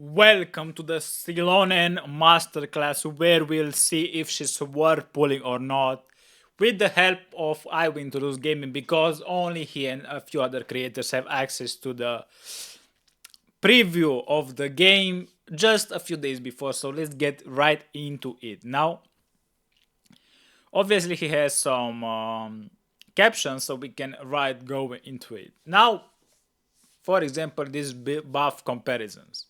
Welcome to the Xilonen Masterclass where we'll see if she's worth pulling or not with the help of I Will Introduce Gaming because only he and a few other creators have access to the preview of the game just a few days before, so let's get right into it. Now, obviously he has some captions so we can go into it. Now, for example, these buff comparisons.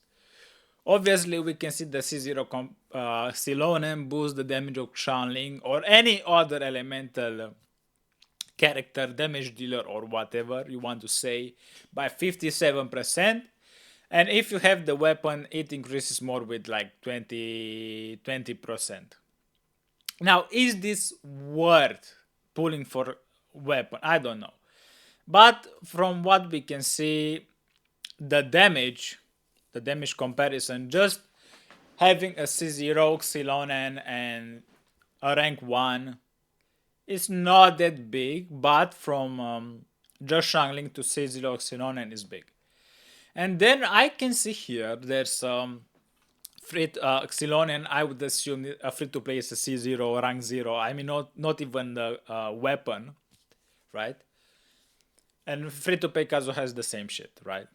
Obviously, we can see the C0 Xilonen boost the damage of Xianling or any other elemental character damage dealer or whatever you want to say by 57%. And if you have the weapon, it increases more with like 20%. Now, is this worth pulling for weapon? I don't know. But from what we can see, the damage comparison, just having a C0 Xilonen and a rank 1 is not that big, but from just Shangling to C0 Xilonen is big. And then I can see here there's free Xilonen. I would assume a free to play is a C0 rank 0. I mean, not even the weapon, right? And free to play Kazuha has the same shit, right?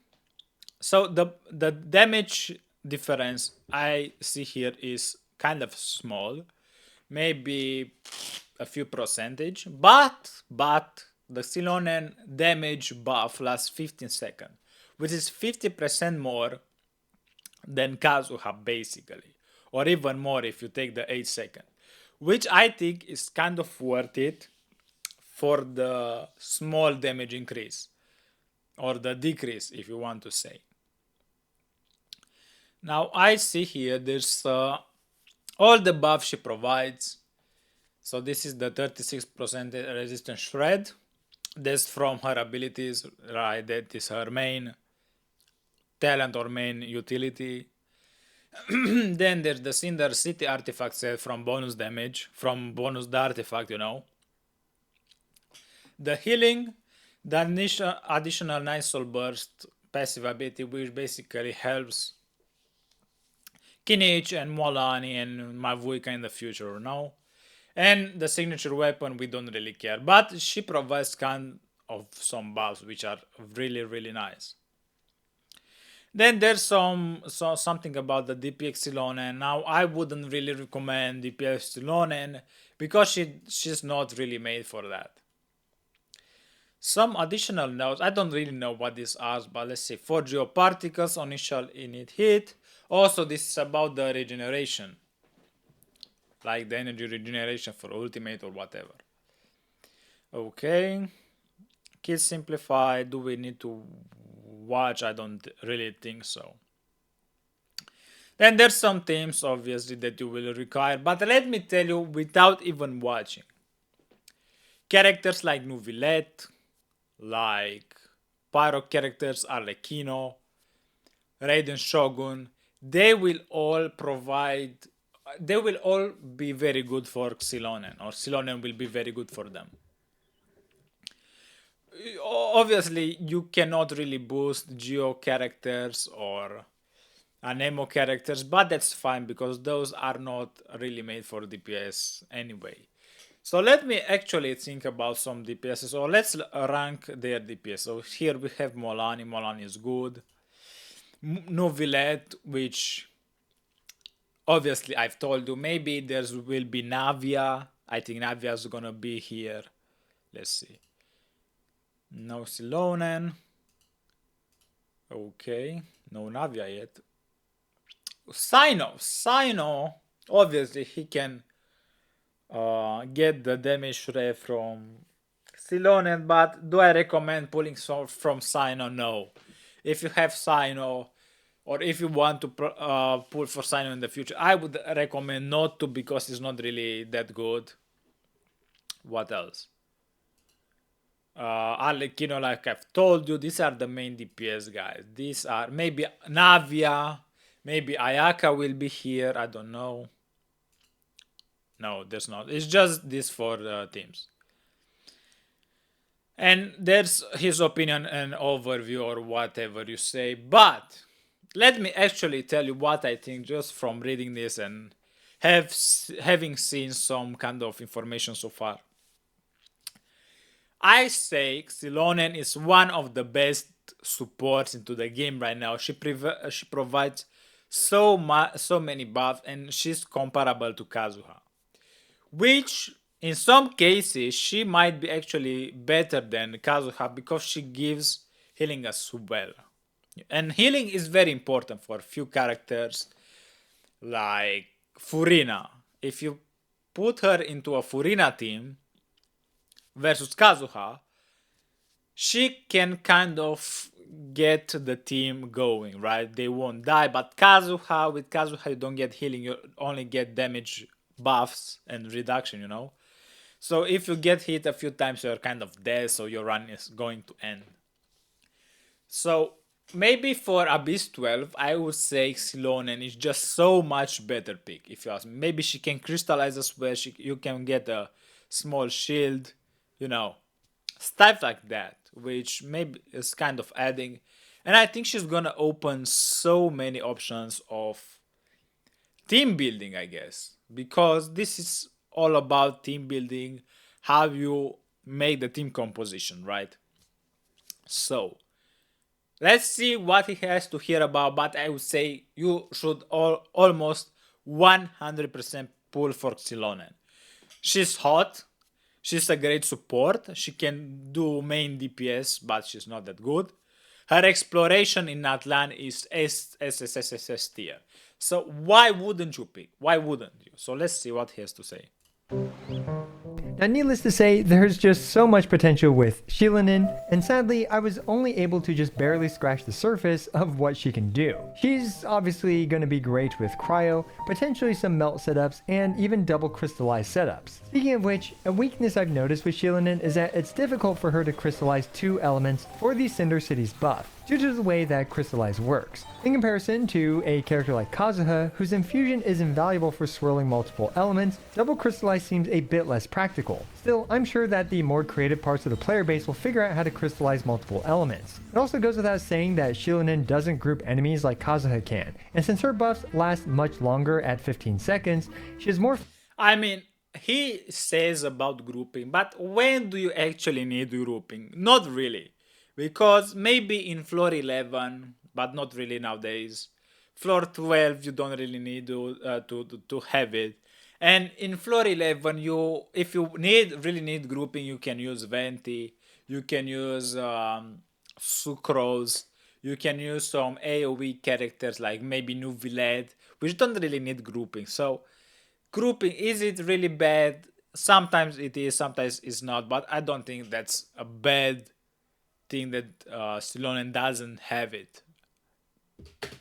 So the damage difference I see here is kind of small, maybe a few percentage, but the Xilonen damage buff lasts 15 seconds, which is 50% more than Kazuha basically, or even more if you take the 8 second, which I think is kind of worth it for the small damage increase or the decrease if you want to say. Now I see here there's all the buffs she provides. So this is the 36% resistance shred. That's from her abilities, right? That is her main talent or main utility. Then there's the Cinder City artifact set from bonus damage, from bonus the artifact, you know. The healing, the additional Night Soul Burst passive ability, which basically helps Kinich and Molani and Mavuika in the future, no? And the signature weapon, we don't really care. But she provides kind of some buffs, which are really nice. Then there's something about the DPX Xilonen. Now, I wouldn't really recommend DPX Xilonen because she's not really made for that. Some additional notes, I don't really know what these are, but let's see. 4 geoparticles on initial init hit. Also, this is about the regeneration, like the energy regeneration for ultimate or whatever. Okay, kill simplify. Do we need to watch? I don't really think so. Then there's some themes obviously that you will require, but let me tell you without even watching. Characters like Nuvilette, like Pyro characters Arlecchino, Raiden Shogun, they will all be very good for Xilonen, or Xilonen will be very good for them. Obviously, you cannot really boost Geo characters or Anemo characters, but that's fine because those are not really made for DPS anyway. So let me actually think about some DPSs, or let's rank their DPS. So here we have Molani. Molani is good. Novilette, which obviously I've told you, maybe there will be Navia. I think Navia is gonna be here. Let's see. No Xilonen. Okay, no Navia yet. Sino, obviously he can get the damage shred from Xilonen, but do I recommend pulling from Sino? No. If you have Sino, or if you want to pull for Sino in the future, I would recommend not to because it's not really that good. What else? Arlecchino, like I've told you, these are the main DPS guys. These are maybe Navia, maybe Ayaka will be here. I don't know. No, there's not. It's just this for teams. And there's his opinion and overview or whatever you say. But let me actually tell you what I think just from reading this and having seen some kind of information so far. I say Xilonen is one of the best supports into the game right now. She provides so many buffs, and she's comparable to Kazuha, which in some cases she might be actually better than Kazuha because she gives healing as well. And healing is very important for few characters like Furina. If you put her into a Furina team versus Kazuha, she can kind of get the team going, right? They won't die, but with Kazuha, you don't get healing, you only get damage buffs and reduction, you know? So if you get hit a few times, you're kind of dead, so your run is going to end. So maybe for Abyss 12, I would say Xilonen is just so much better pick, if you ask me. Maybe she can crystallize as well, you can get a small shield, you know, stuff like that, which maybe is kind of adding. And I think she's gonna open so many options of team building, I guess, because this is all about team building, how you make the team composition, right? So let's see what he has to hear about, but I would say you should almost 100% pull for Xilonen. She's hot. She's a great support. She can do main DPS, but she's not that good. Her exploration in Atlan is SSSS tier. So why wouldn't you pick? Why wouldn't you? So let's see what he has to say. Now, needless to say, there's just so much potential with Xilonen, and sadly, I was only able to just barely scratch the surface of what she can do. She's obviously going to be great with cryo, potentially some melt setups, and even double crystallized setups. Speaking of which, a weakness I've noticed with Xilonen is that it's difficult for her to crystallize 2 elements for the Cinder City's buff, due to the way that crystallize works. In comparison to a character like Kazuha, whose infusion is invaluable for swirling multiple elements, double crystallize seems a bit less practical. Still, I'm sure that the more creative parts of the player base will figure out how to crystallize multiple elements. It also goes without saying that Xilonen doesn't group enemies like Kazuha can, and since her buffs last much longer at 15 seconds, she is more... I mean, he says about grouping, but when do you actually need grouping? Not really. Because maybe in floor 11, but not really nowadays. Floor 12, you don't really need to have it. And in floor 11, if you really need grouping, you can use Venti, you can use Sucrose, you can use some AoE characters like maybe Nuviled, which don't really need grouping. So grouping, is it really bad? Sometimes it is, sometimes it's not, but I don't think that's a bad thing that Xilonen doesn't have it.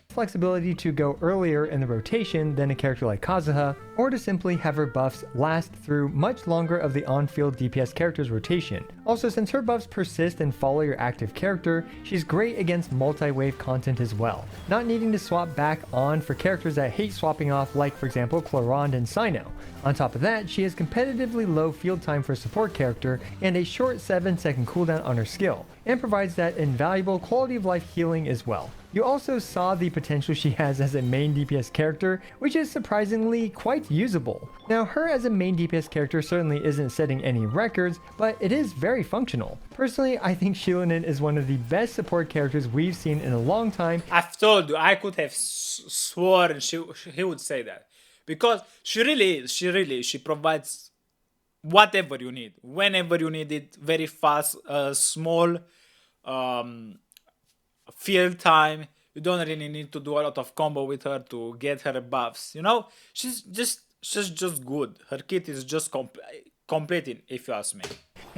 Flexibility to go earlier in the rotation than a character like Kazuha, or to simply have her buffs last through much longer of the on-field DPS character's rotation. Also, since her buffs persist and follow your active character, she's great against multi-wave content as well, not needing to swap back on for characters that hate swapping off, like for example Clorond and Sino. On top of that, she has competitively low field time for a support character and a short 7-second cooldown on her skill, and provides that invaluable quality of life healing as well. You also saw the potential she has as a main DPS character, which is surprisingly quite usable. Now, her as a main DPS character certainly isn't setting any records, but it is very functional. Personally, I think Xilonen is one of the best support characters we've seen in a long time. I've told you, I could have sworn he would say that. Because she really is, she provides whatever you need, whenever you need it, very fast, small field time. You don't really need to do a lot of combo with her to get her buffs. You know, she's just good. Her kit is just completing, if you ask me.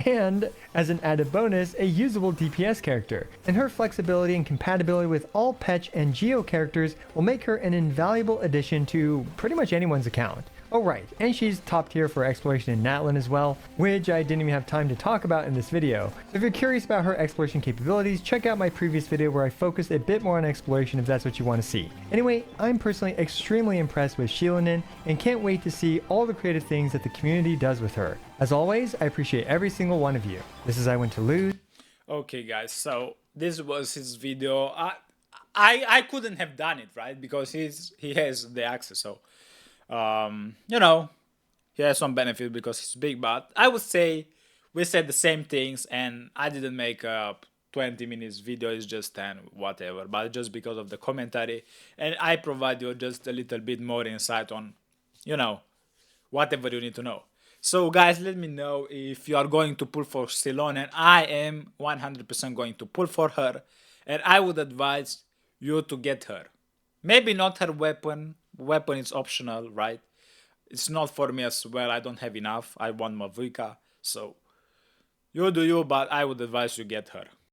And, as an added bonus, a usable DPS character. And her flexibility and compatibility with all Petch and Geo characters will make her an invaluable addition to pretty much anyone's account. Oh right, and she's top tier for exploration in Natlan as well, which I didn't even have time to talk about in this video. So if you're curious about her exploration capabilities, check out my previous video where I focused a bit more on exploration if that's what you want to see. Anyway, I'm personally extremely impressed with Xilonen and can't wait to see all the creative things that the community does with her. As always, I appreciate every single one of you. This is I Went to Lose. Okay guys, so this was his video. I couldn't have done it, right? Because he has the access. So he has some benefit because he's big. But I would say we said the same things, and I didn't make a 20 minutes video. It's just 10, whatever. But just because of the commentary, and I provide you just a little bit more insight on, you know, whatever you need to know. So, guys, let me know if you are going to pull for Xilonen. I am 100% going to pull for her, and I would advise you to get her. Maybe not her weapon. Weapon is optional, right? It's not for me as well. I don't have enough. I want Mavuika. So, you do you, but I would advise you get her.